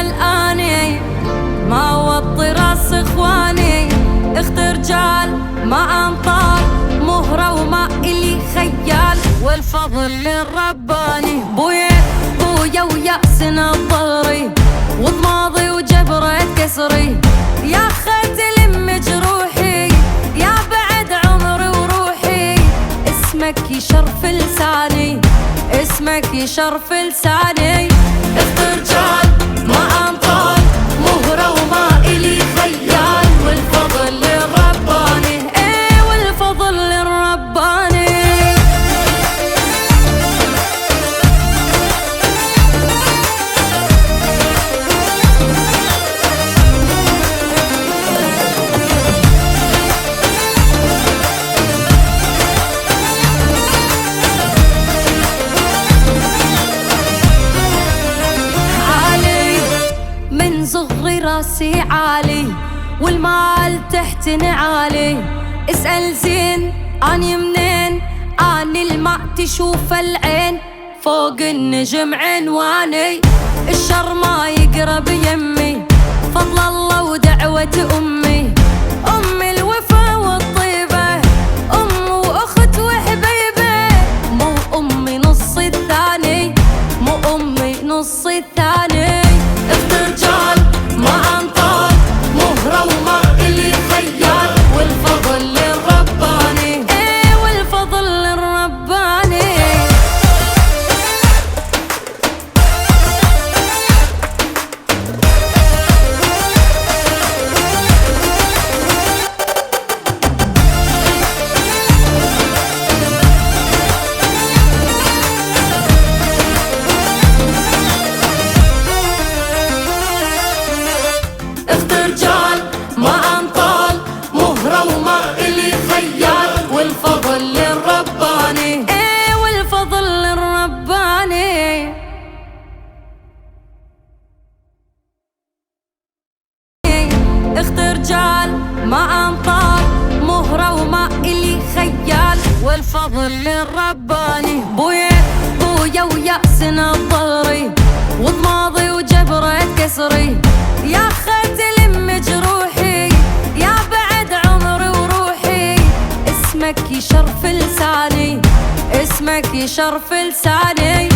رجال اني ما وطي راس اخواني، اخت رجال ما انطار مهرة وما الي خيال، والفضل للرباني. بويا ويأس نظري وضماضي وجبرة كسري، يا خيت لم جروحي يا بعد عمري وروحي، اسمك يشرف لساني اسمك يشرف لساني. اخت رجال ما انطال مهرة وما الي خيال، والفضل للرباني ايه والفضل للرباني. صغري راسي عالي والمال تحت نعالي، اسأل زين اني منين، اني الماء تشوف العين، فوق النجم عنواني، الشر ما يقرب يمي، فضل الله ودعوة امي، امي الوفا والطيبة، ام واخت وحبيبة، مو امي نص الثاني مو امي نص الثاني. اخت رجال ما انطال مهرة وما الي خيال، والفضل للرباني ايه والفضل للرباني. اخت رجال ما انطال مهرة وما الي خيال، والفضل للرباني ايه والفضل للرباني. اخت رجال ما انطال مهرة وما الي خيال، والفضل للرباني. بويا ويأس نظري وضماضي وجبرة كسري، يا خيت لم جروحي يا بعد عمري وروحي، اسمك يشرف لساني اسمك يشرف لساني.